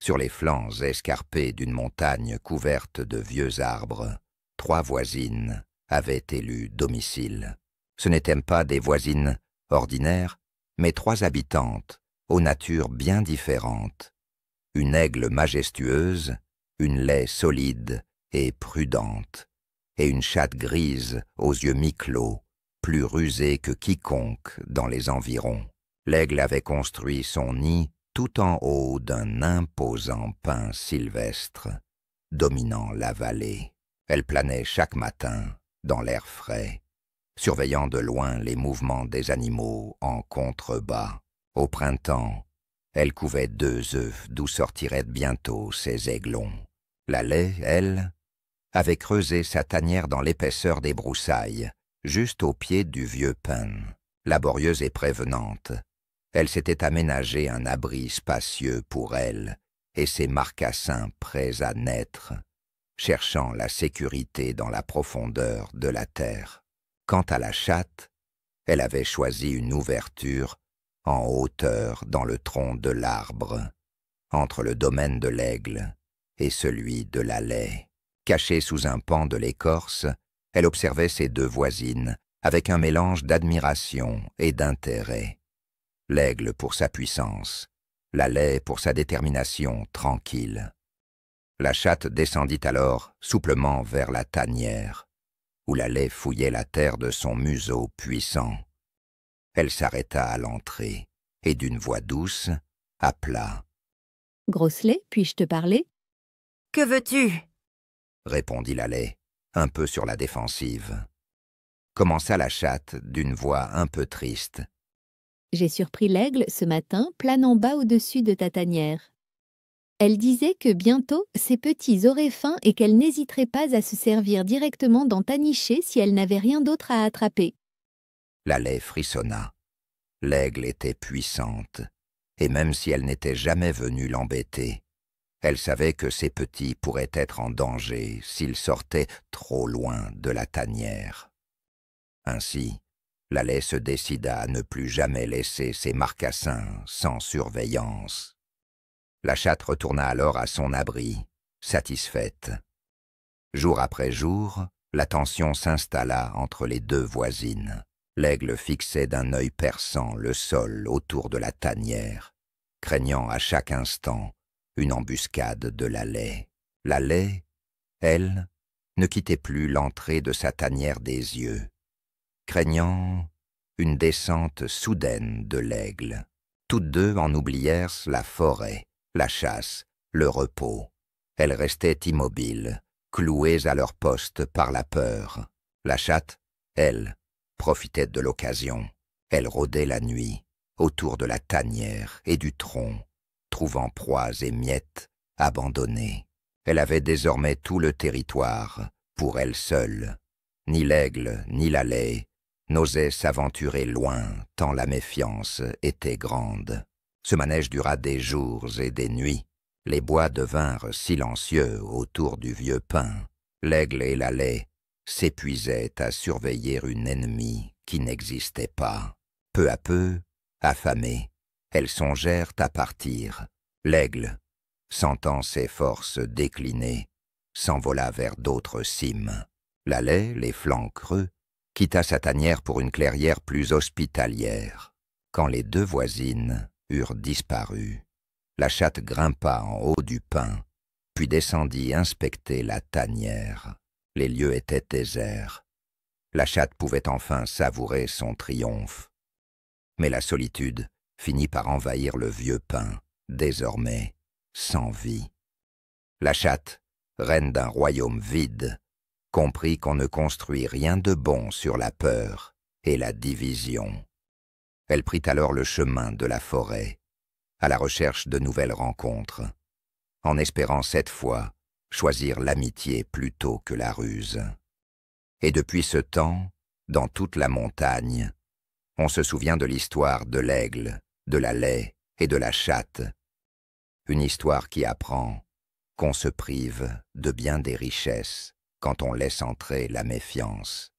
Sur les flancs escarpés d'une montagne couverte de vieux arbres, 3 voisines avaient élu domicile. Ce n'étaient pas des voisines ordinaires, mais 3 habitantes, aux natures bien différentes. Une aigle majestueuse, une laie solide et prudente, et une chatte grise aux yeux mi-clos, plus rusée que quiconque dans les environs. L'aigle avait construit son nid tout en haut d'un imposant pin sylvestre, dominant la vallée. Elle planait chaque matin dans l'air frais, surveillant de loin les mouvements des animaux en contrebas. Au printemps, elle couvait 2 œufs d'où sortiraient bientôt ses aiglons. La laie, elle, avait creusé sa tanière dans l'épaisseur des broussailles, juste au pied du vieux pin. Laborieuse et prévenante, elle s'était aménagé un abri spacieux pour elle et ses marcassins prêts à naître, cherchant la sécurité dans la profondeur de la terre. Quant à la chatte, elle avait choisi une ouverture en hauteur dans le tronc de l'arbre, entre le domaine de l'aigle et celui de la laie. Cachée sous un pan de l'écorce, elle observait ses 2 voisines avec un mélange d'admiration et d'intérêt. L'aigle pour sa puissance, la laie pour sa détermination tranquille. La chatte descendit alors souplement vers la tanière, où la laie fouillait la terre de son museau puissant. Elle s'arrêta à l'entrée et d'une voix douce appela. « Grosselet, puis-je te parler ?»« Que veux-tu » répondit la laie, un peu sur la défensive. Commença la chatte d'une voix un peu triste. « J'ai surpris l'aigle ce matin, planant bas au-dessus de ta tanière. Elle disait que bientôt ses petits auraient faim et qu'elle n'hésiterait pas à se servir directement dans ta nichée si elle n'avait rien d'autre à attraper. » La laie frissonna. L'aigle était puissante, et même si elle n'était jamais venue l'embêter, elle savait que ses petits pourraient être en danger s'ils sortaient trop loin de la tanière. Ainsi, la laie se décida à ne plus jamais laisser ses marcassins sans surveillance. La chatte retourna alors à son abri, satisfaite. Jour après jour, la tension s'installa entre les 2 voisines. L'aigle fixait d'un œil perçant le sol autour de la tanière, craignant à chaque instant une embuscade de la laie. La laie, elle, ne quittait plus l'entrée de sa tanière des yeux, craignant une descente soudaine de l'aigle. Toutes 2 en oublièrent la forêt, la chasse, le repos. Elles restaient immobiles, clouées à leur poste par la peur. La chatte, elle, profitait de l'occasion. Elle rôdait la nuit, autour de la tanière et du tronc, trouvant proies et miettes abandonnées. Elle avait désormais tout le territoire, pour elle seule. Ni l'aigle, ni la laie n'osaient s'aventurer loin, tant la méfiance était grande. Ce manège dura des jours et des nuits. Les bois devinrent silencieux autour du vieux pin. L'aigle et la laie s'épuisaient à surveiller une ennemie qui n'existait pas. Peu à peu, affamées, elles songèrent à partir. L'aigle, sentant ses forces décliner, s'envola vers d'autres cimes. La laie, les flancs creux, quitta sa tanière pour une clairière plus hospitalière. Quand les 2 voisines eurent disparu, la chatte grimpa en haut du pin, puis descendit inspecter la tanière. Les lieux étaient déserts. La chatte pouvait enfin savourer son triomphe. Mais la solitude finit par envahir le vieux pin, désormais sans vie. La chatte, reine d'un royaume vide, comprit qu'on ne construit rien de bon sur la peur et la division. Elle prit alors le chemin de la forêt, à la recherche de nouvelles rencontres, en espérant cette fois choisir l'amitié plutôt que la ruse. Et depuis ce temps, dans toute la montagne, on se souvient de l'histoire de l'aigle, de la laie et de la chatte, une histoire qui apprend qu'on se prive de bien des richesses quand on laisse entrer la méfiance.